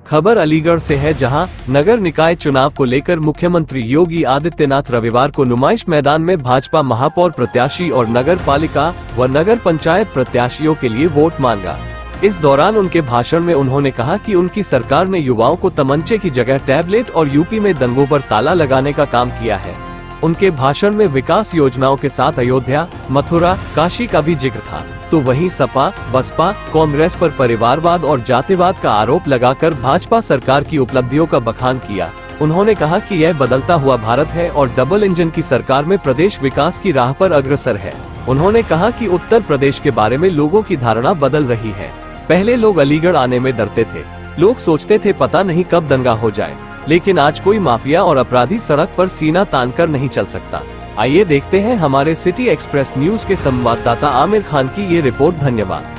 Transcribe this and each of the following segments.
खबर अलीगढ़ से है, जहां नगर निकाय चुनाव को लेकर मुख्यमंत्री योगी आदित्यनाथ रविवार को नुमाइश मैदान में भाजपा महापौर प्रत्याशी और नगर पालिका व नगर पंचायत प्रत्याशियों के लिए वोट मांगा। इस दौरान उनके भाषण में उन्होंने कहा कि उनकी सरकार ने युवाओं को तमंचे की जगह टैबलेट और यूपी में दंगों पर ताला लगाने का काम किया है। उनके भाषण में विकास योजनाओं के साथ अयोध्या, मथुरा, काशी का भी जिक्र था। तो वहीं सपा, बसपा, कांग्रेस पर परिवारवाद और जातिवाद का आरोप लगाकर भाजपा सरकार की उपलब्धियों का बखान किया। उन्होंने कहा कि यह बदलता हुआ भारत है और डबल इंजन की सरकार में प्रदेश विकास की राह पर अग्रसर है। उन्होंने कहा कि उत्तर प्रदेश के बारे में लोगों की धारणा बदल रही है। पहले लोग अलीगढ़ आने में डरते थे, लोग सोचते थे पता नहीं कब दंगा हो जाए, लेकिन आज कोई माफिया और अपराधी सड़क पर सीना तानकर नहीं चल सकता। आइए देखते हैं हमारे सिटी एक्सप्रेस न्यूज के संवाददाता आमिर खान की ये रिपोर्ट। धन्यवाद।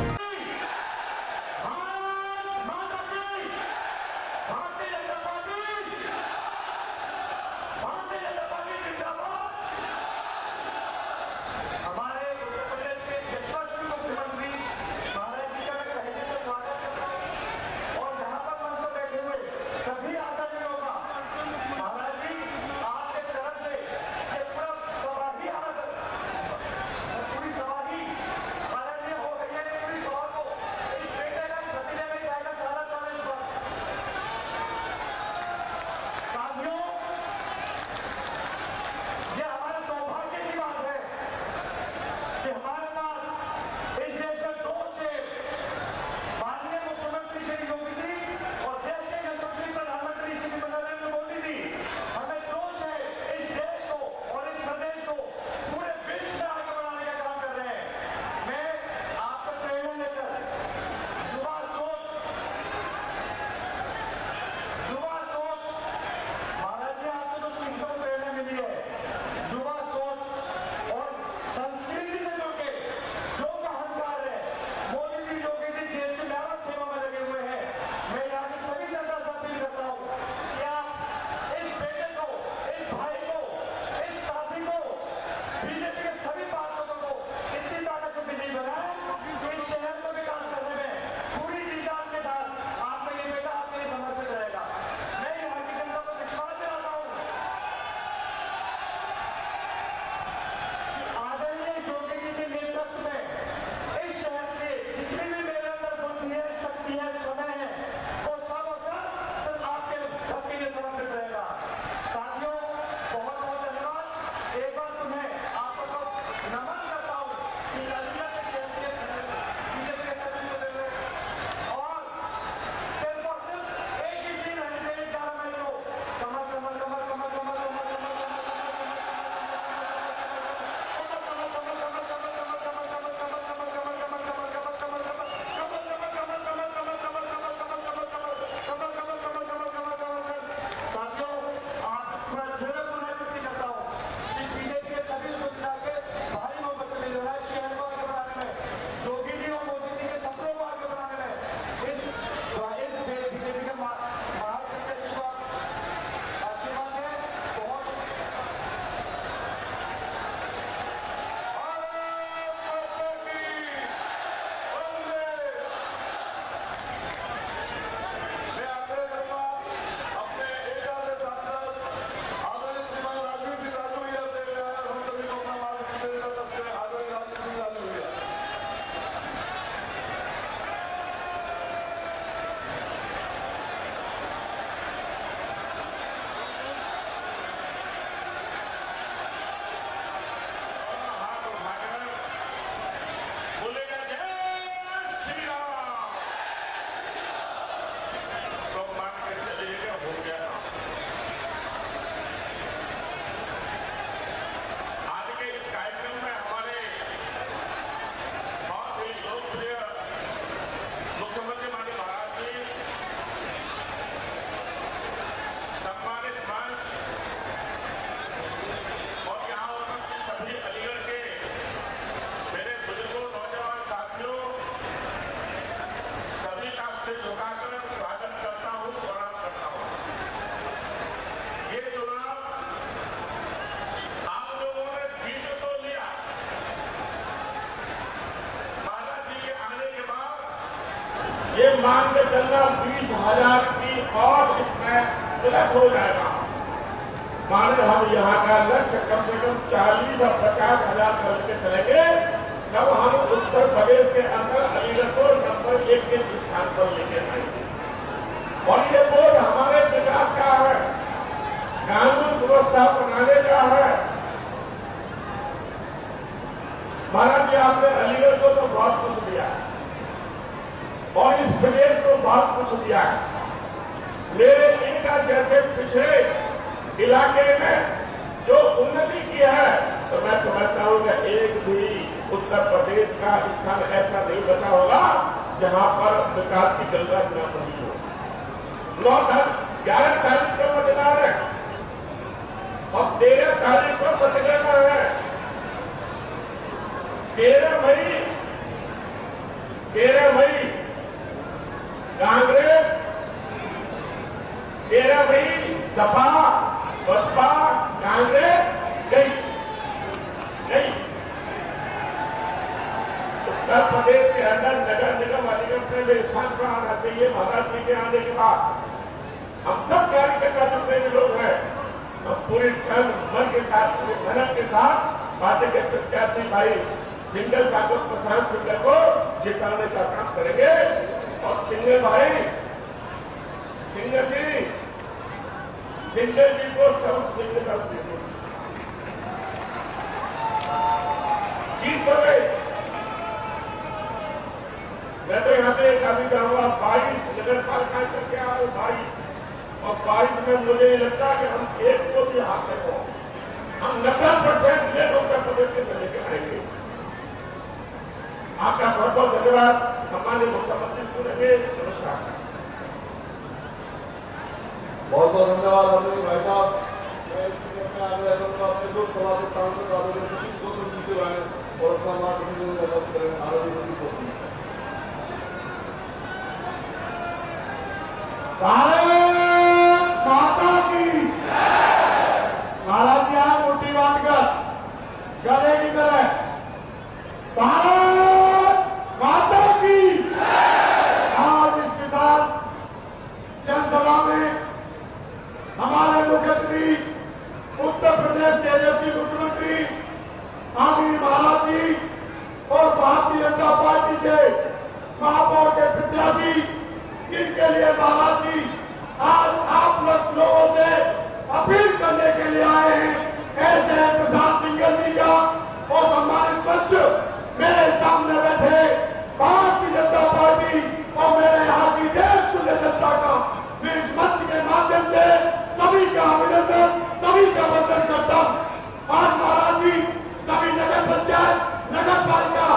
ये मान के चलना 20,000 की कहीं और इसमें प्लस हो जाएगा। माने हम यहाँ का लक्ष्य कम से कम 40 और 50 हजार करके चलेंगे, तब हम उत्तर प्रदेश के अंदर अलीगढ़ को नंबर 1 के स्थान पर लेके आएंगे। और ये बोर्ड हमारे विकास का है, कानून व्यवस्था बनाने का है। महाराज जी, आपने अलीगढ़ को तो बहुत कुछ दिया है और इस प्रदेश को बहुत कुछ दिया है। मेरे इनका जैसे पिछड़े इलाके में जो उन्नति की है, तो मैं समझता हूं कि एक भी उत्तर प्रदेश का स्थान ऐसा नहीं बचा होगा जहां पर विकास की गंगा न बही हो। 11 तारीख को मतदान है और 13 तारीख को मतगणना है। 13 मई कांग्रेस, 13 मई सपा, बसपा, कांग्रेस गई। उत्तर प्रदेश के अंदर नगर निगम अलीगढ़ से भी स्थान पर आना चाहिए। महाराज जी के आने के बाद हम सब कार्यकर्ता जितने भी लोग हैं, हम पूरी तन मन के साथ, पूरी मेहनत के साथ पार्टी के प्रत्याशी भाई सिंगल कांग्रेस प्रधान सिंगल को जिताने का काम करेंगे। और सिंगल भाई, सिंगल जी को सब सिंगल जीत हो गए। मैं तो यहाँ पे काफी जाऊंगा, 22 नगर पालिका करके आए, 22 और 22 में मुझे लगता है कि हम एक को भी हाथ में हो, हम 90% ले उत्तर प्रदेश के चले के आएंगे। आपका बहुत बहुत धन्यवाद। सम्मानित मुख्यमंत्री सुनेंगे। नमस्कार। बहुत बहुत धन्यवाद आदरणीय भाई साहब। मैं इसमें आग्रह करूंगा अपने दो सभा के सांसद आदरणीय दो सीटें आए और अपना मार्गदर्शन करें। आदरणीय भारत माता की महाराज जी मुट्ठी बांधकर गले की तरह भारत माता की। आज इस विशाल जनसभा में हमारे मुख्यमंत्री, उत्तर प्रदेश के यशस्वी मुख्यमंत्री आदरणीय महाराज जी और भारतीय जनता पार्टी के महापौर के प्रत्याशी, जिनके लिए महाराज जी आज आप लोगों से अपील करने के लिए आए हैं, ऐसे प्रधान सिंगल जी का और सम्मानित मंच मेरे सामने बैठे भारतीय जनता पार्टी और मेरे यहाँ की देश तुल्य जनता का मैं इस मंच के माध्यम से सभी का अभिनंदन, सभी का वंदन करता हूं। आज महाराज जी सभी नगर पंचायत, नगर पालिका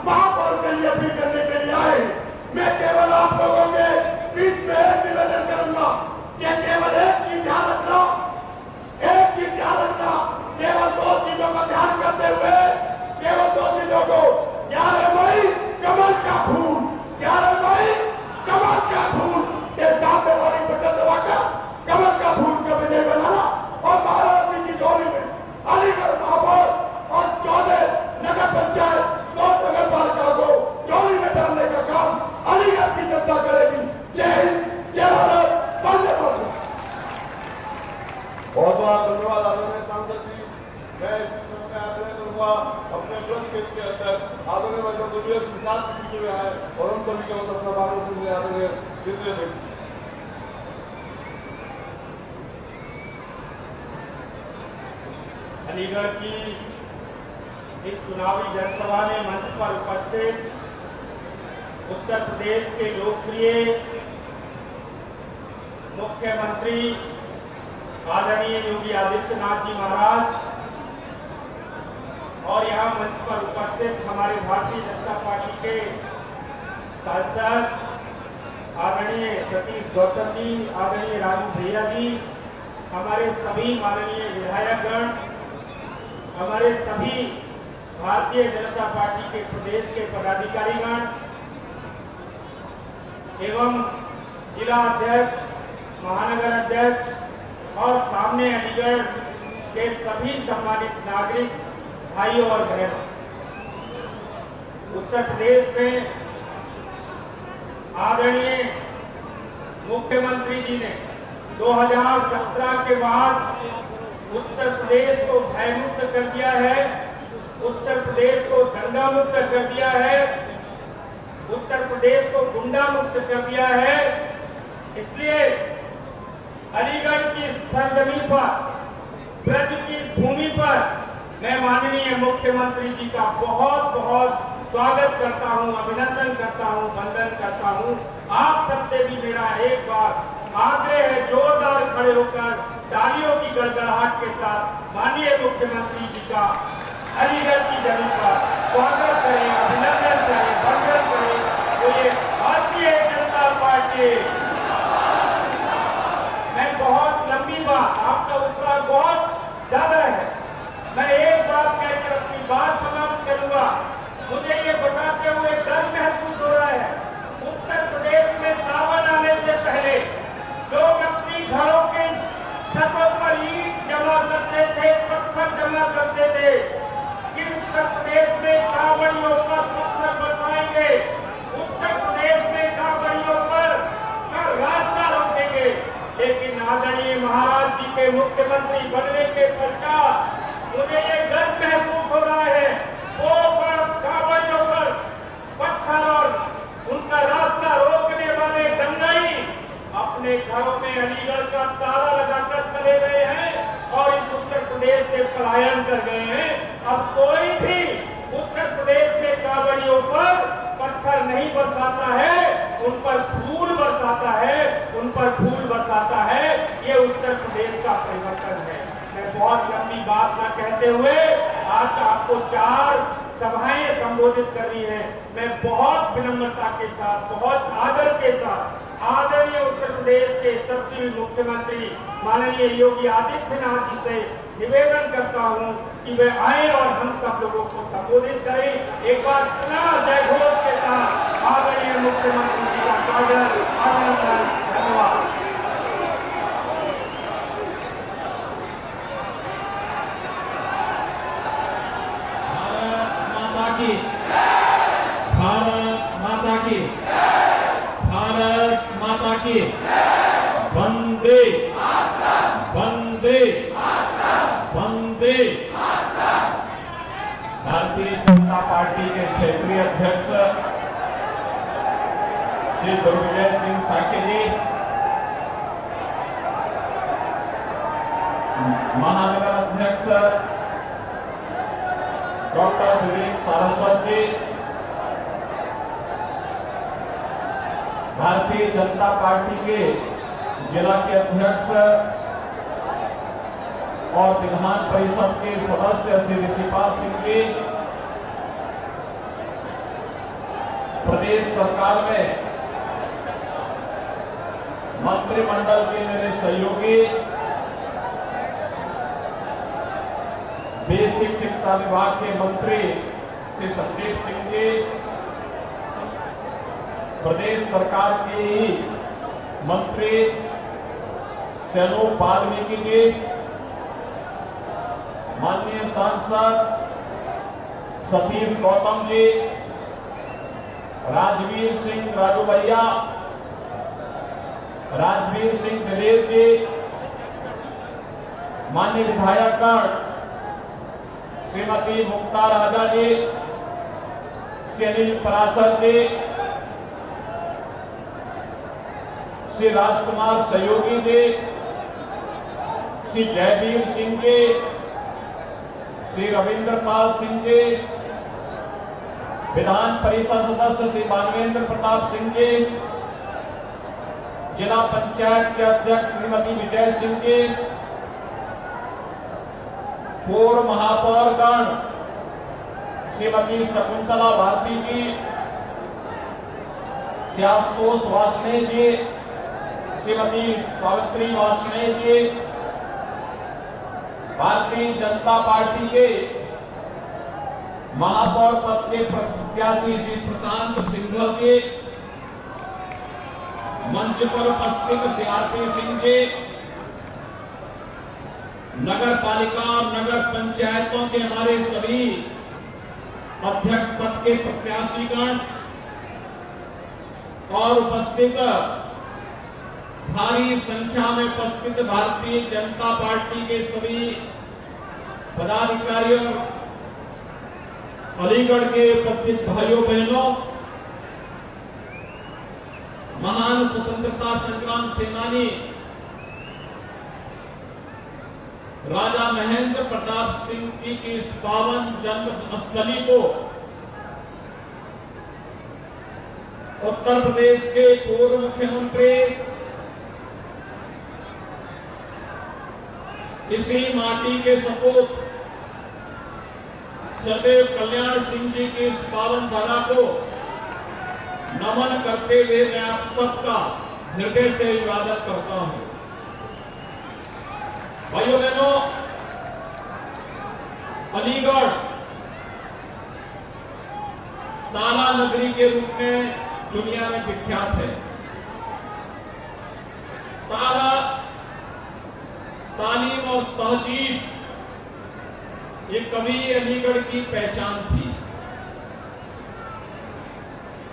महापौर के लिए अपील करने के लिए आए। मैं केवल आप लोगों के बीच में एक निवेदन करूंगा कि केवल एक चीज ध्यान रखना, केवल 2 चीजों का ध्यान करते हुए, केवल 2 चीजों को 11 मई कमल का फूल, 11 मई कमल का फूल के सामने वाली बटन दबाकर कमल का फूल का विजय बनाना और महाराज जी की झोली में अलीगढ़ महापौर और 14 नगर पंचायत और नगर पालिका को झोली में डालने का काम अलीगढ़ की जनता करेगी। जय हिंद, जय भारत, वंदे मातरम। बहुत बहुत धन्यवाद आदरणीय सांसद जी। मैं इस समय में आग्रह करूंगा अपने ब्लॉक क्षेत्र के अध्यक्ष आदरणीय भाई साहब दुनिया के साथ पीछे में आए और हम सभी के अपना मार्गदर्शन में आदरणीय जितेंद्र अलीगढ़ की इस चुनावी जनसभा में मंच पर उपस्थित उत्तर प्रदेश के लोकप्रिय मुख्यमंत्री आदरणीय योगी आदित्यनाथ जी महाराज और यहाँ मंच पर उपस्थित हमारे भारतीय जनता पार्टी के सांसद आदरणीय सतीश गौतम जी, आदरणीय राजू भैया जी, हमारे सभी माननीय विधायकगण, हमारे सभी भारतीय जनता पार्टी के प्रदेश के पदाधिकारीगण एवं जिला अध्यक्ष, महानगर अध्यक्ष और सामने अलीगढ़ के सभी सम्मानित नागरिक भाइयों और बहनों, उत्तर प्रदेश में आदरणीय मुख्यमंत्री जी ने 2017 के बाद उत्तर प्रदेश को भयमुक्त कर दिया है, उत्तर प्रदेश को दंगा मुक्त कर दिया है, उत्तर प्रदेश को गुंडा मुक्त कर दिया है। इसलिए अलीगढ़ की सरजमी पर, ब्रज की भूमि पर मैं माननीय मुख्यमंत्री जी का बहुत बहुत स्वागत करता हूं, अभिनंदन करता हूं, वंदन करता हूं। आप सबसे भी मेरा एक बार आग्रह है, जोरदार खड़े होकर तालियों की गड़गड़ाहट के साथ माननीय मुख्यमंत्री जी का अलीगढ़ की जमीन पर स्वागत करें, अभिनंदन करें, वंदन करें। तो ये भारतीय जनता पार्टी, मैं बहुत लंबी बात, आपका उत्साह बहुत ज्यादा है, मैं एक बात कहकर अपनी बात समाप्त करूंगा। मुझे ये बताते हुए डर महसूस हो रहा है, उत्तर प्रदेश में सावन आने से पहले लोग अपनी घरों के छतों पर ईंट जमा करते थे, पत्थर जमा करते थे कि उत्तर प्रदेश में कांवड़ियों का पत्थर बरसाएंगे, उत्तर प्रदेश में कांवड़ियों पर रास्ता रोकेंगे। लेकिन आदरणीय महाराज जी के मुख्यमंत्री बनने के पश्चात मुझे ये गर्व महसूस हो रहा है, वो कांवड़ियों पर पत्थर और उनका रास्ता रोकने वाले दंगाई अपने घरों में अलीगढ़ का ताला लगाकर चले गए हैं और इस उत्तर प्रदेश से पलायन कर गए हैं। अब कोई भी उत्तर प्रदेश में कांवड़ियों पर पत्थर नहीं बरसाता है, उन पर फूल बरसाता है, उन पर फूल बरसाता है। ये उत्तर प्रदेश का परिवर्तन है। मैं बहुत लंबी बात न कहते हुए आज आपको 4 सभाएं संबोधित करनी है। मैं बहुत विनम्रता के साथ, बहुत आदर के साथ आदरणीय उत्तर प्रदेश के यशस्वी मुख्यमंत्री माननीय योगी आदित्यनाथ जी से निवेदन करता हूं कि वे आए और हम सब लोगों को संबोधित करें। एक बार पुनः जयघोष के साथ आदरणीय मुख्यमंत्री जी का स्वागत, अभिनंदन, धन्यवाद। भारत माता की, भारत माता की, वंदे वंदे वंदे। भारतीय जनता पार्टी के क्षेत्रीय अध्यक्ष श्री दुर्विजय सिंह साके जी, महानगर अध्यक्ष डॉक्टर विवेक सारस्वत जी, भारतीय जनता पार्टी के जिला के अध्यक्ष और विधान परिषद के सदस्य श्री ऋषिपाल सिंह जी, प्रदेश सरकार में मंत्रिमंडल के मेरे सहयोगी, बेसिक शिक्षा विभाग के मंत्री श्री संदीप सिंह जी, प्रदेश सरकार के ही मंत्री श्री अनूप वाल्मीकि जी, माननीय सांसद सतीश गौतम जी, राजवीर सिंह राजू भैया, राजवीर सिंह दिलेर जी, माननीय विधायकगण श्रीमती मुक्ता राजा जी, श्री अनिल पराशर जी, श्री राजकुमार सहयोगी जी, श्री जयवीर सिंह जी, श्री रविंद्र पाल सिंह जी, विधान परिषद सदस्य श्री मानवेंद्र प्रताप सिंह जी, जिला पंचायत के अध्यक्ष श्रीमती विजय सिंह जी, पूर्व महापौरगण श्रीमती शकुंतला भारती जी, श्री आशुतोष वार्ष्णेय जी, श्रीमती सावित्री वार्ष्णेय जी, भारतीय जनता पार्टी के महापौर पद के प्रत्याशी श्री प्रशांत सिंघल जी, मंच पर उपस्थित श्री आरपी सिंह जी, नगर पालिका और नगर पंचायतों के हमारे सभी अध्यक्ष पद के प्रत्याशीगण और उपस्थित भारी संख्या में उपस्थित भारतीय जनता पार्टी के सभी पदाधिकारियों, अलीगढ़ के उपस्थित भाइयों बहनों, महान स्वतंत्रता संग्राम सेनानी राजा महेंद्र प्रताप सिंह जी की इस पावन जन्म स्थली को उत्तर प्रदेश के पूर्व मुख्यमंत्री इसी माटी के सपूत सदैव कल्याण सिंह जी की इस पावन धारा को नमन करते हुए मैं आप सबका हृदय से अभिवादन करता हूं। भाइयों बहनों, अलीगढ़ ताला नगरी के रूप में दुनिया में विख्यात है। ताला, तालीम और तहजीब ये कभी अलीगढ़ की पहचान थी,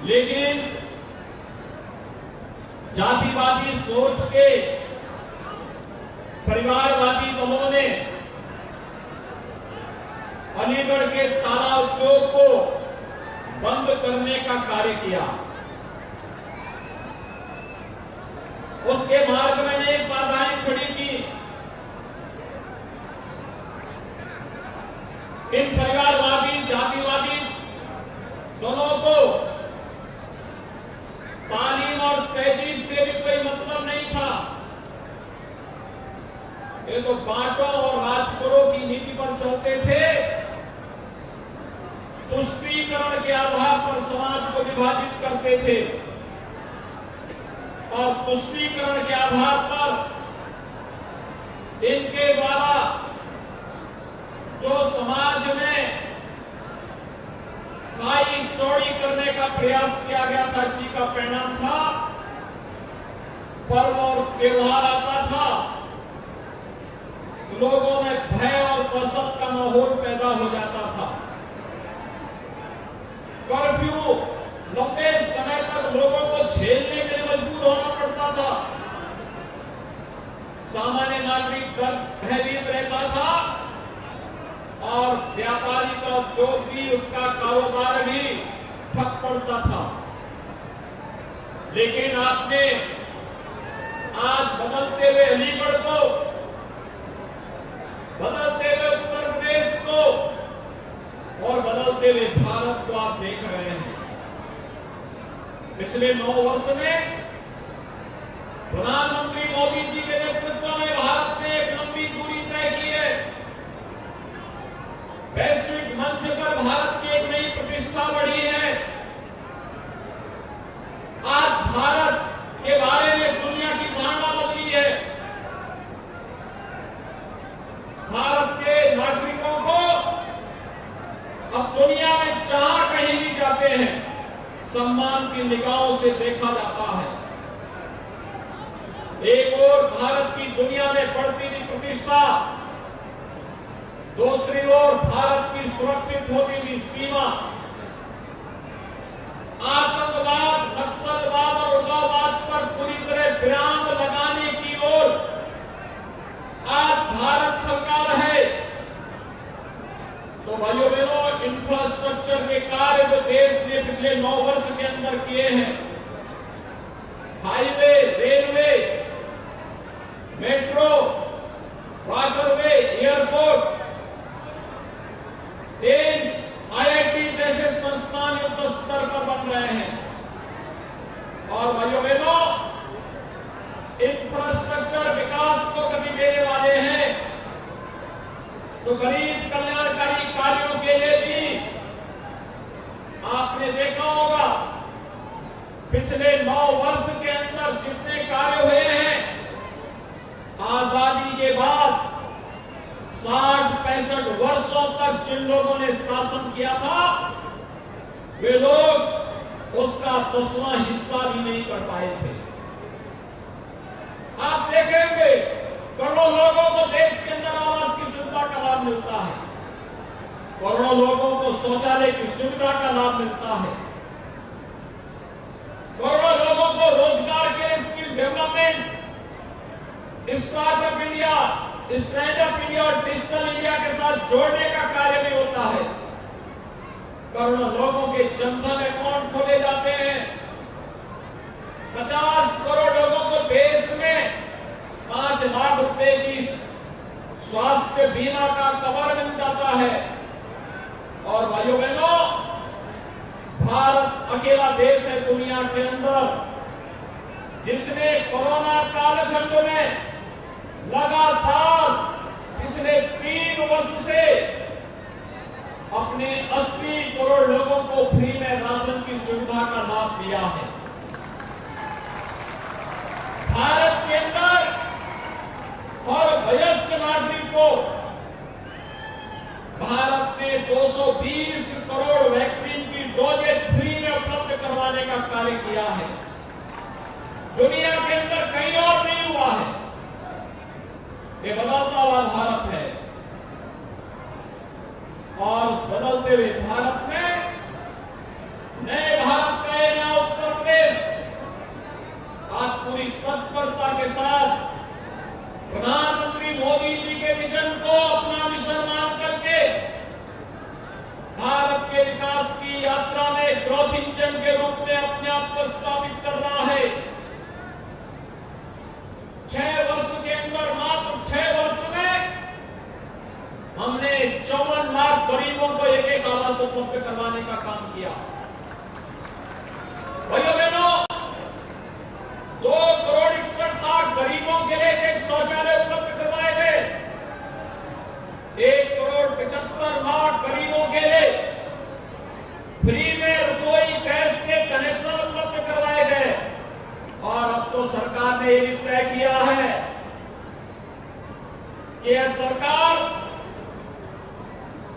लेकिन जातिवादी सोच के परिवारवादी दलों ने अलीगढ़ के ताला उद्योग को बंद करने का कार्य किया। उसके मार्ग में अनेक बाधाएं खड़ी की। इन परिवारवादी जातिवादी दोनों को तालीम और तहजीब से भी कोई मतलब नहीं था। ये तो बांटो और राज करो की नीति पर चलते थे। तुष्टीकरण के आधार पर समाज को विभाजित करते थे और तुष्टीकरण के आधार पर इनके द्वारा जो समाज में खाई चौड़ी करने का प्रयास किया गया था, इसी का परिणाम था पर्व और त्योहार आता था, लोगों में भय और दहशत का माहौल पैदा हो जाता था। कर्फ्यू लंबे समय तक लोगों को झेलने के लिए मजबूर होना पड़ता था। सामान्य नागरिक भयभीत रहता था और व्यापारी का उद्योग भी, उसका कारोबार भी ठप पड़ता था। लेकिन आपने आज बदलते हुए अलीगढ़ को, बदलते हुए उत्तर प्रदेश को और बदलते हुए भारत को आप देख रहे हैं। पिछले 9 वर्ष में प्रधानमंत्री मोदी जी के नेतृत्व में भारत ने एक लंबी दूरी तय की है। वैश्विक मंच पर भारत की एक नई प्रतिष्ठा बढ़ी है। आज भारत के बारे में दुनिया की धारणा बदली है। भारत के नागरिकों को अब दुनिया में जहां कहीं भी जाते हैं सम्मान की निगाहों से देखा जाता है। एक ओर भारत की दुनिया में बढ़ती हुई प्रतिष्ठा, दूसरी ओर भारत की सुरक्षित होती हुई सीमा, आतंकवाद, नक्सलवाद और उग्रवाद पर पूरी तरह विराम लगाने की ओर आज भारत सरकार है। तो भाइयों बहनों, इंफ्रास्ट्रक्चर के कार्य जो देश ने पिछले 9 वर्ष के अंदर किए हैं, highway, railway, metro, waterway, airport, AIIMS, IIT जैसे संस्थान युद्ध स्तर पर बन रहे हैं। और भाइयों बहनों, इंफ्रास्ट्रक्चर विकास को गति देने वाले हैं तो गरीब कल्याणकारी कार्यों के लिए भी आपने देखा होगा पिछले 9 वर्ष के अंदर जितने कार्य हुए हैं, आजादी के बाद 60-65 वर्षों तक जिन लोगों ने शासन किया था, वे लोग उसका 10वां हिस्सा भी नहीं कर पाए थे। आप देखेंगे करोड़ों लोगों को देश के अंदर आवास की सुविधा का लाभ मिलता है, करोड़ों लोगों को शौचालय की सुविधा का लाभ मिलता है, करोड़ों लोगों को रोजगार के लिए skill development startup India, stand up India और डिजिटल इंडिया के साथ जोड़ने का कार्य भी होता है। करोड़ों लोगों के जनधन अकाउंट खोले जाते हैं। 50 करोड़ लोगों को देश में 5 लाख रुपए की स्वास्थ्य बीमा का कवर मिल जाता है। और भाइयों बहनों, भारत अकेला देश है दुनिया के अंदर जिसने कोरोना कालखंड में लगातार पिछले 3 वर्ष से अपने 80 करोड़ लोगों को फ्री में राशन की सुविधा का लाभ दिया है। भारत के अंदर हर वयस्क नागरिक को भारत ने 220 करोड़ वैक्सीन की डोजेज फ्री में उपलब्ध करवाने का कार्य किया है। दुनिया के अंदर कहीं और नहीं हुआ है। ये बदलता हुआ भारत है और उस बदलते हुए भारत में नए भारत का ये नया उत्तर प्रदेश आज पूरी तत्परता के साथ प्रधानमंत्री मोदी जी के विजन को अपना मिशन मान करके भारत के विकास की यात्रा में ग्रोथ इंजन के रूप में अपने आप को स्थापित कर रहा है। 6 वर्ष के अंदर, मात्र 6 वर्ष में हमने 54 लाख गरीबों को एक आवास उपलब्ध करवाने का काम किया। भाइयों बहनों, 2 करोड़ 61 लाख गरीबों के लिए एक शौचालय उपलब्ध करवाए गए। 1 करोड़ 75 लाख गरीबों के लिए फ्री में रसोई गैस के कनेक्शन उपलब्ध करवाए गए। और अब तो सरकार ने ये तय किया है कि यह सरकार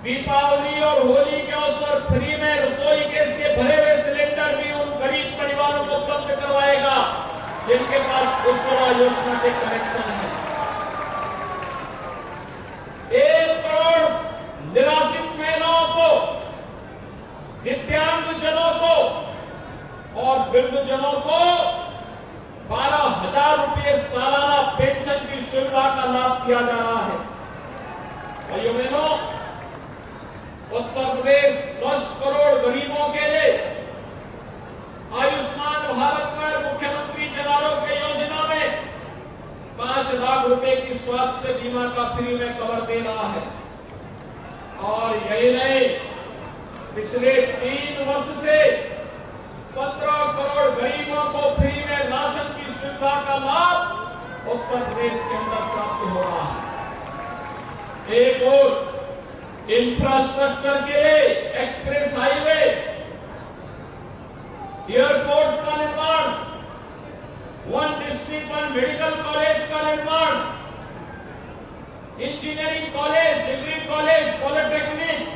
दीपावली और होली के अवसर फ्री में रसोई गैस के भरे हुए सिलेंडर भी उन गरीब परिवारों को उपलब्ध करवाएगा जिनके पास उज्ज्वला योजना के कनेक्शन है। 1 करोड़ निराश्रित महिलाओं को, दिव्यांगजनों को और वृद्धजनों को 12,000 रुपये सालाना पेंशन की सुविधा का लाभ दिया जा रहा है। भाइयों बहनों, उत्तर प्रदेश 10 करोड़ गरीबों के लिए आयुष्मान भारत पर मुख्यमंत्री जन आरोग्य योजना में 5 लाख रुपए की स्वास्थ्य बीमा का फ्री में कवर दे रहा है। और यही नहीं, पिछले 3 वर्ष से 15 करोड़ गरीबों को फ्री में राशन की सुविधा का लाभ उत्तर प्रदेश के अंदर प्राप्त हो रहा है। एक और इंफ्रास्ट्रक्चर के लिए एक्सप्रेस हाईवे, एयरपोर्ट का निर्माण, 1 डिस्ट्रिक्ट 1 मेडिकल कॉलेज का निर्माण, engineering college, degree college, polytechnic,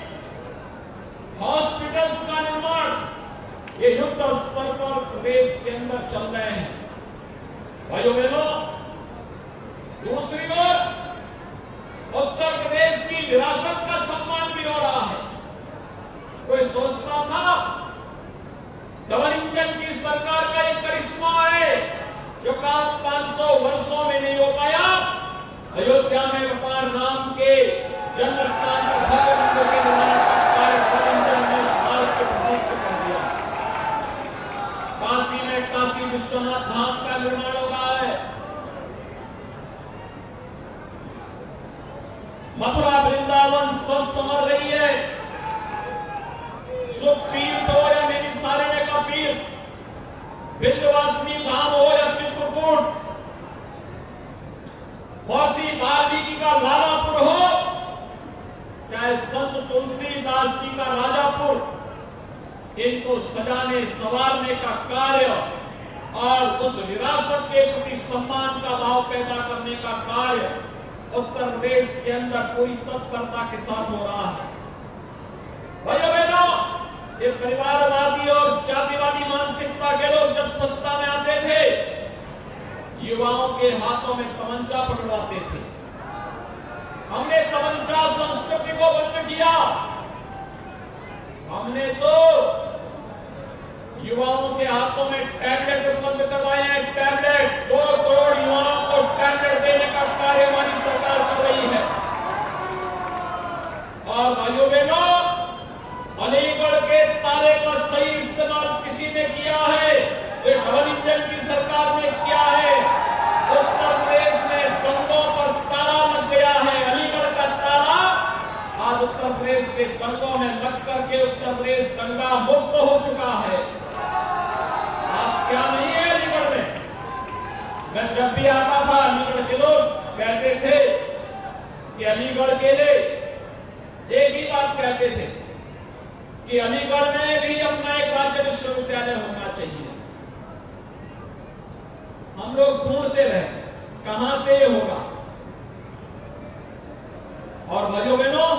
hospitals का निर्माण, ये युद्ध स्तर पर प्रदेश के अंदर चल रहे हैं। भाइयों बहनों, दूसरी ओर उत्तर प्रदेश की विरासत का सम्मान भी हो रहा है। कोई सोचता था डबल इंजन की सरकार का एक करिश्मा है जो काम 500 वर्षों में नहीं हो पाया। अयोध्या में व्यापार नाम के जन्म स्थान पर भव्य मंदिर के निर्माण का कार्य डबल इंजन ने भारत को प्रतिष्ठित कर दिया। काशी में काशी विश्वनाथ धाम का निर्माण हो रहा है। मथुरा वृंदावन सब समर रही है। सुख तीर्थ हो या नैमिषारण्य का पीर, विंध्यवासिनी धाम हो या चित्रकूट, महर्षि वाल्मीकि का लालापुर हो, चाहे संत तुलसीदास जी का राजापुर, इनको सजाने संवारने का कार्य और उस विरासत के प्रति सम्मान का भाव पैदा करने का कार्य उत्तर प्रदेश के अंदर पूरी तत्परता के साथ हो रहा है। भाइयों बहनों, ये परिवारवादी और जातिवादी मानसिकता के लोग जब सत्ता में आते थे, युवाओं के हाथों में तमंचा पकड़वाते थे। हमने तमंचा संस्कृति को बंद किया। हमने तो युवाओं के हाथों में टैबलेट उपलब्ध करवाए हैं। टैबलेट 2 करोड़ युवाओं को टैबलेट देने नारे का सही इस्तेमाल किसी ने किया है? ये डबल इंजन की सरकार ने किया है। उत्तर प्रदेश में दंगों पर ताला लग गया है। अलीगढ़ का ताला आज उत्तर प्रदेश के दंगों में लग करके उत्तर प्रदेश दंगा मुक्त हो चुका है। आज क्या नहीं है अलीगढ़ में? मैं जब भी आता था अलीगढ़ के लोग कहते थे कि अलीगढ़ के लिए एक ही बात कहते थे कि अलीगढ़ में भी अपना एक राज्य विश्वविद्यालय होना चाहिए। हम लोग ढूंढते रहे कहां से ये होगा, और भाइयों बहनों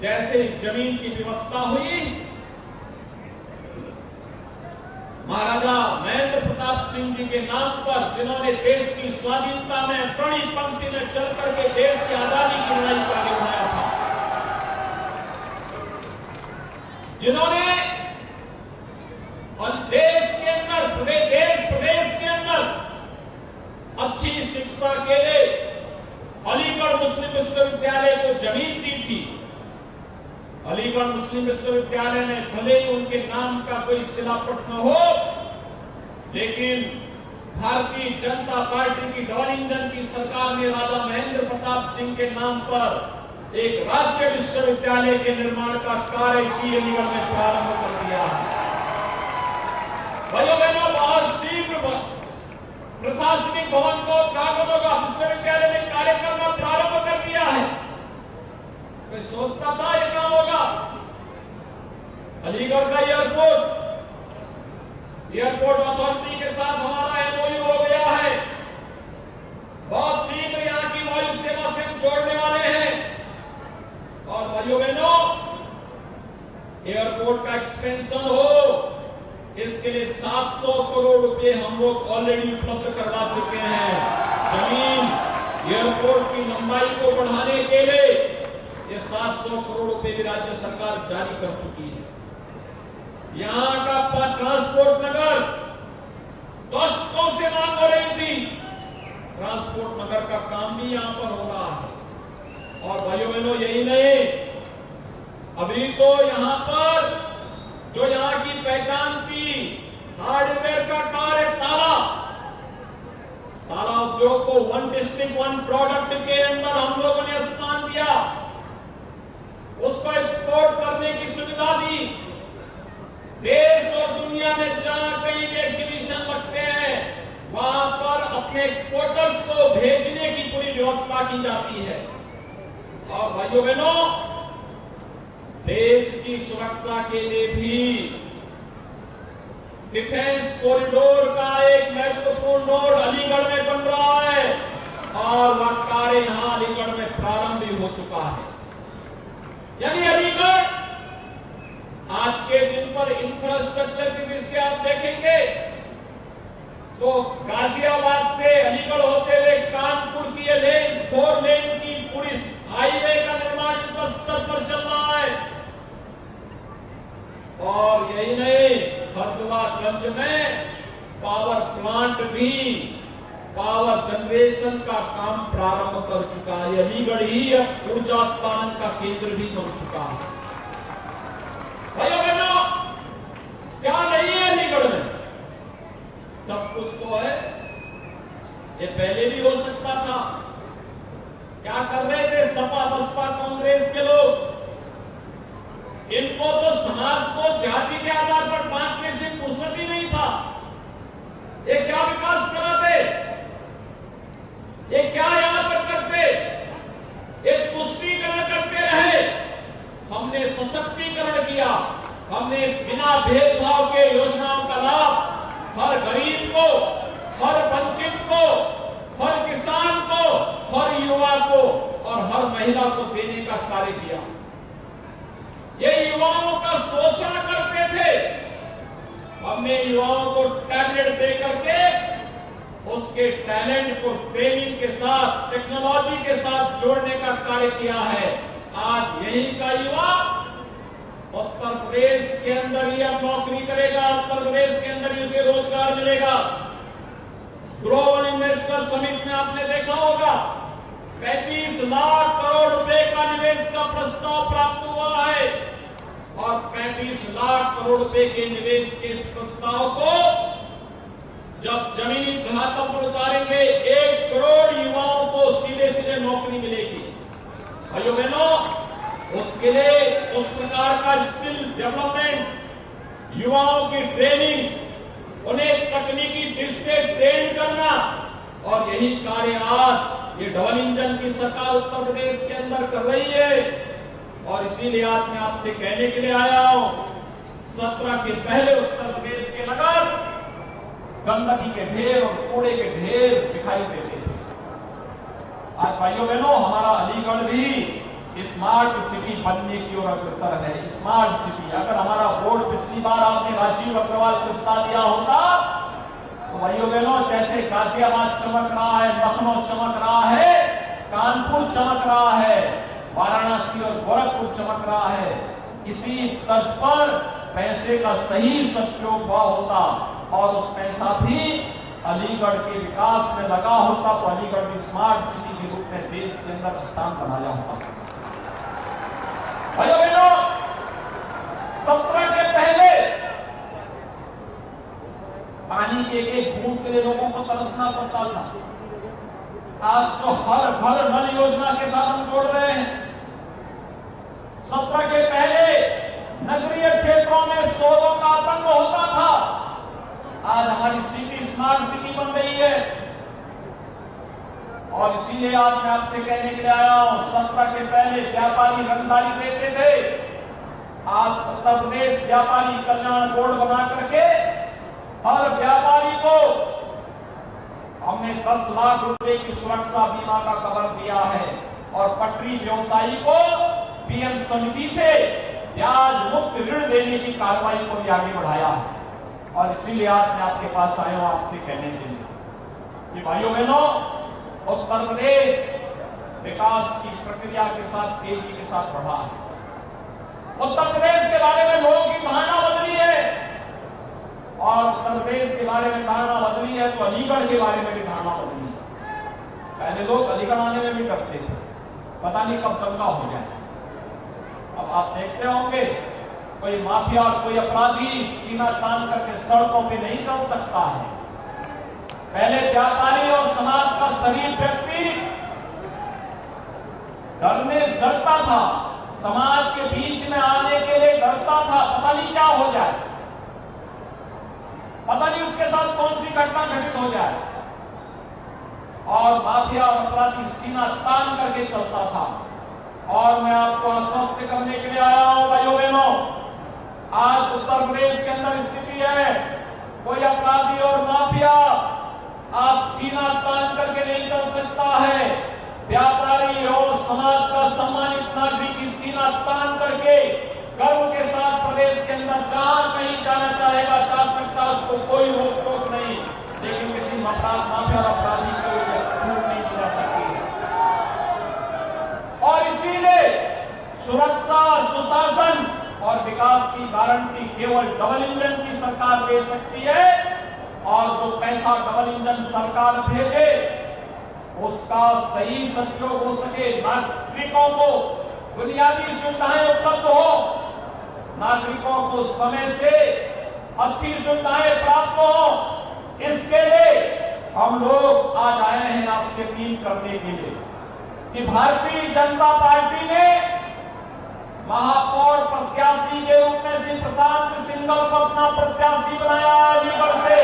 जैसे जमीन की व्यवस्था हुई, महाराजा महेंद्र प्रताप सिंह जी के नाम पर, जिन्होंने देश की स्वाधीनता में कड़ी पंक्ति में चल करके देश की आजादी की लड़ाई को आगे बढ़ाया था, जिन्होंने और देश के अंदर प्रदेश के अंदर अच्छी शिक्षा के लिए अलीगढ़ मुस्लिम विश्वविद्यालय को जमीन दी थी। अलीगढ़ मुस्लिम विश्वविद्यालय में भले ही उनके नाम का कोई शिलापट न हो, लेकिन भारतीय जनता पार्टी की डबल इंजन की सरकार ने राजा महेंद्र प्रताप सिंह के नाम पर एक राज्य विश्वविद्यालय के निर्माण का कार्य इसी अलीगढ़ में प्रारंभ कर दिया है। भाइयों बहनों, बहुत शीघ्र प्रशासनिक भवन को, कानूनों का विश्वविद्यालय में कार्य करना प्रारंभ कर दिया है। कोई सोचता था ये काम होगा? अलीगढ़ का एयरपोर्ट अथॉरिटी के साथ हमारा एमओयू हो गया है। बहुत शीघ्र यहां की वायु सेवा से हम जोड़ने वाले हैं। और भाइयों बहनों, एयरपोर्ट का एक्सपेंशन हो, इसके लिए 700 करोड़ रुपए हम लोग ऑलरेडी उपलब्ध करवा चुके हैं। जमीन एयरपोर्ट की लंबाई को बढ़ाने के लिए ये 700 करोड़ रुपए भी राज्य सरकार जारी कर चुकी है। यहां का ट्रांसपोर्ट नगर दशकों से मांग हो रही थी, ट्रांसपोर्ट नगर का काम भी यहां पर हो रहा है। और भाइयों बहनों, यही नहीं, अभी तो यहां पर जो यहां की पहचान थी हार्डवेयर का कार्य, ताला उद्योग को वन डिस्ट्रिक्ट वन प्रोडक्ट के अंदर हम लोगों ने स्थान दिया, उसको एक्सपोर्ट करने की सुविधा दी। देश और दुनिया में जहां कहीं भी एग्जीबिशन लगते हैं वहां पर अपने एक्सपोर्टर्स को भेजने की पूरी व्यवस्था की जाती है। और भाइयों बहनों, देश की सुरक्षा के लिए भी डिफेंस कॉरिडोर का एक महत्वपूर्ण नोड अलीगढ़ में बन रहा है, और वह कार्य यहां अलीगढ़ में प्रारंभ भी हो चुका है। यानी अलीगढ़ आज के दिन पर इंफ्रास्ट्रक्चर की दृष्टि आप देखेंगे तो गाजियाबाद से अलीगढ़ होते हुए कानपुर की ये लेन, 4 लेन की पूरी हाईवे का निर्माण युद्ध स्तर पर चल रहा है। और यही नहीं, हरदुआगंज में पावर प्लांट भी पावर जनरेशन का काम प्रारंभ कर चुका है। अलीगढ़ ही अब ऊर्जा उत्पादन का केंद्र भी बन चुका है। भाइयों बहनों, क्या नहीं है अलीगढ़ में? सब कुछ तो है। ये पहले भी हो सकता था। क्या कर रहे थे सपा बसपा कांग्रेस के लोग? इनको तो समाज को जाति के आधार पर बांटने से फुर्सत ही नहीं था। ये क्या विकास कराते, ये क्या यहां पर करते? एक पुष्टिकरण करते रहे। हमने सशक्तिकरण किया, हमने बिना भेदभाव के योजनाओं का लाभ हर गरीब को, हर वंचित को, हर किसान को, हर युवा को और हर महिला को देने का कार्य किया। ये युवाओं का शोषण करते थे, हमने युवाओं को टैलेंट दे करके उसके टैलेंट को ट्रेनिंग के साथ, टेक्नोलॉजी के साथ जोड़ने का कार्य किया है। आज यही का युवा उत्तर प्रदेश के अंदर ही अब नौकरी करेगा, उत्तर प्रदेश के अंदर ही उसे रोजगार मिलेगा। ग्लोबल इन्वेस्टर समिट में आपने देखा होगा 35 लाख करोड़ रुपए का निवेश का प्रस्ताव प्राप्त हुआ है। और 35 लाख करोड़ रुपए के निवेश के इस प्रस्ताव को जब जमीनी धरातल पर उतारेंगे 1 करोड़ युवाओं को सीधे सीधे नौकरी मिलेगी। भाइयों बहनों, उसके लिए उस प्रकार का स्किल डेवलपमेंट, युवाओं की ट्रेनिंग, उन्हें तकनीकी दृष्टि से ट्रेन करना, और यही कार्य आज ये डबल इंजन की सरकार उत्तर प्रदेश के अंदर कर रही है। और इसीलिए आज मैं आपसे कहने के लिए आया हूं, 17 के पहले उत्तर प्रदेश के नगर गंदगी के ढेर और कूड़े के ढेर दिखाई देते थे। आज भाइयों बहनों, हमारा अलीगढ़ भी स्मार्ट सिटी बनने की ओर अग्रसर है। स्मार्ट सिटी, अगर हमारा बोर्ड पिछली बार आपने राजीव अग्रवाल को बता दिया होता तो भाइयों बहनों, जैसे गाजियाबाद चमक रहा है, लखनऊ चमक रहा है, कानपुर चमक रहा है, वाराणसी और गोरखपुर चमक रहा है, इसी तर्ज पर पैसे का सही सदुपयोग हुआ होता और उस पैसा भी अलीगढ़ के विकास में लगा होता तो अलीगढ़ भी स्मार्ट सिटी के रूप में देश के अंदर स्थान बनाया होता। भाइयों बहनों, 17 के पहले पानी के एक बूंद के लिए लोगों को तरसना पड़ता था। आज तो हर घर नल योजना के साथ हम जोड़ रहे हैं। 17 के पहले नगरीय क्षेत्रों में शोरों का आतंक होता था। आज हमारी सिटी स्मार्ट सिटी बन रही है। और इसीलिए आज मैं आपसे कहने के लिए आया हूं, 17 के पहले व्यापारी रंगदारी देते थे। आज उत्तर प्रदेश व्यापारी कल्याण बोर्ड बना करके हर व्यापारी को हमने 10 लाख रुपए की सुरक्षा बीमा का कवर दिया है और पटरी व्यवसायी को पीएम स्वनिधि से ब्याज मुक्त ऋण देने की कार्रवाई को भी आगे बढ़ाया है। और इसीलिए आज मैं आपके पास आया हूं आपसे कहने के लिए कि भाइयों बहनों, उत्तर प्रदेश विकास की प्रक्रिया के साथ तेजी के साथ बढ़ा है। उत्तर प्रदेश के बारे में लोगों की धारणा बदली है और उत्तर प्रदेश के बारे में धारणा बदली है तो अलीगढ़ के बारे में भी धारणा बदली है। पहले लोग अलीगढ़ आने में भी डरते थे, पता नहीं कब दंगा हो जाए। अब आप देखते होंगे कोई माफिया और कोई अपराधी सीना तान करके सड़कों पे नहीं चल सकता है। पहले व्यापारी और समाज का शरीर व्यक्ति डरता था, समाज के बीच में आने के लिए डरता था, पता नहीं क्या हो जाए, पता नहीं उसके साथ कौन सी घटना घटित हो जाए। और माफिया और अपराधी सीना तान करके चलता था। और मैं आपको आश्वस्त करने के लिए आया हूं भाइयों बहनों, आज उत्तर प्रदेश के अंदर स्थिति है, कोई अपराधी और माफिया आज सीना तान करके नहीं चल सकता है। व्यापारी और समाज का सम्मानित नागरिक सीना तान करके गर्व के साथ प्रदेश के अंदर जहां कहीं जाना चाहेगा जा सकता, उसको कोई रोक टोक नहीं, लेकिन किसी माफिया और अपराधी को छूट नहीं दी जा सकती है। और इसीलिए सुरक्षा, सुशासन और विकास की गारंटी केवल डबल इंजन की सरकार दे सकती है। और जो पैसा डबल इंजन सरकार भेजे उसका सही सदुपयोग हो सके, नागरिकों को बुनियादी सुविधाएं उपलब्ध हो, नागरिकों को समय से अच्छी सुविधाएं प्राप्त हो। इसके लिए हम लोग आज आए हैं आपसे अपील करने के लिए कि भारतीय जनता पार्टी ने महापौर प्रत्याशी के रूप में श्री प्रशांत सिंघल को अपना प्रत्याशी बनाया अलीगढ़ से।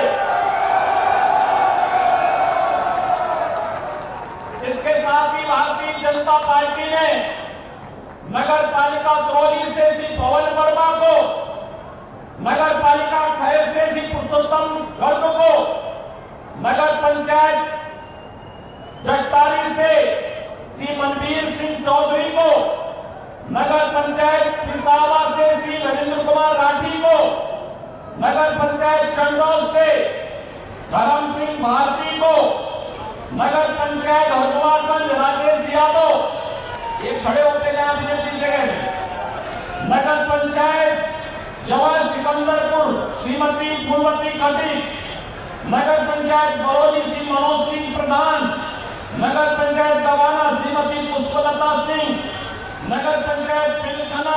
इसके साथ ही भारतीय जनता पार्टी ने नगर पालिका करौली से श्री पवन वर्मा को, नगर पालिका खैर से श्री पुरुषोत्तम गर्ग को, नगर पंचायत जगतारी से श्री मनवीर सिंह चौधरी को, नगर पंचायत पिसावा से श्री नरेंद्र कुमार राठी को, नगर पंचायत चंडौल से धर्म सिंह भारती को, नगर पंचायत हरदुआरगंज राजेश यादव, ये खड़े होते गए अपने अपनी जगह में, नगर पंचायत जवान सिकंदरपुर श्रीमती फूलवती खटीक, नगर पंचायत बरौली श्री मनोज सिंह प्रधान, नगर पंचायत दवाना श्रीमती पुष्पलता सिंह, नगर पंचायत पिलखना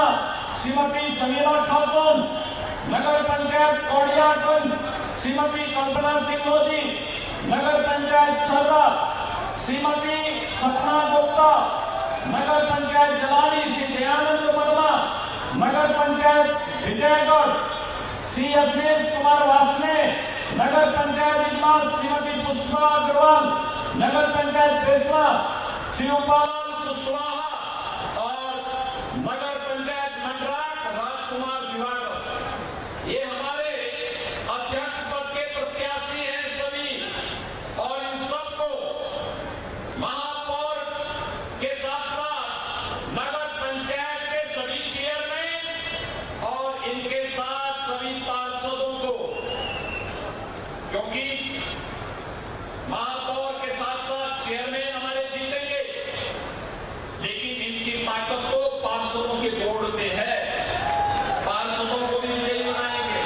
श्रीमती जमीला खातून, नगर पंचायत कौड़ियागंज श्रीमती कल्पना सिंह लोधी, नगर पंचायत छर्रा श्रीमती सपना गुप्ता, नगर पंचायत जलानी श्री दयानंद वर्मा, नगर पंचायत विजयगढ़ श्री अजमेर कुमार वासने, नगर पंचायत इजलास श्रीमती पुष्पा अग्रवाल, नगर पंचायत फैसला श्री उपाल कुशवाहा और नगर पंचायत मंडराक राजकुमार दिवाकर। ये हमारे अध्यक्ष पद के प्रत्याशी हैं सभी, और इन सबको महापौर के साथ साथ नगर पंचायत के सभी चेयरमैन और इनके साथ सभी पार्षदों को, क्योंकि महापौर के साथ साथ चेयरमैन हमारे जीतेंगे, लेकिन इनकी ताकत तो पार्षदों के बोर्ड में है। पार्षदों को भी विजयी बनाएंगे।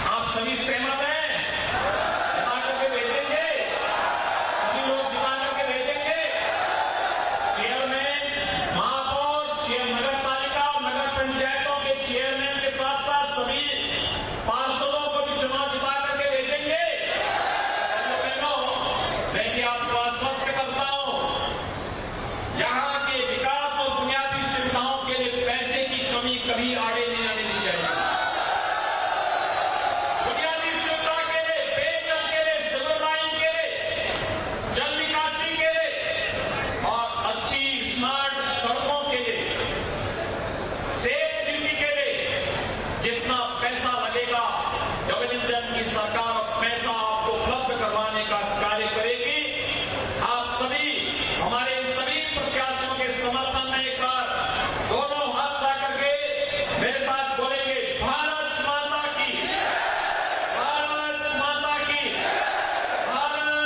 आप सभी सहमत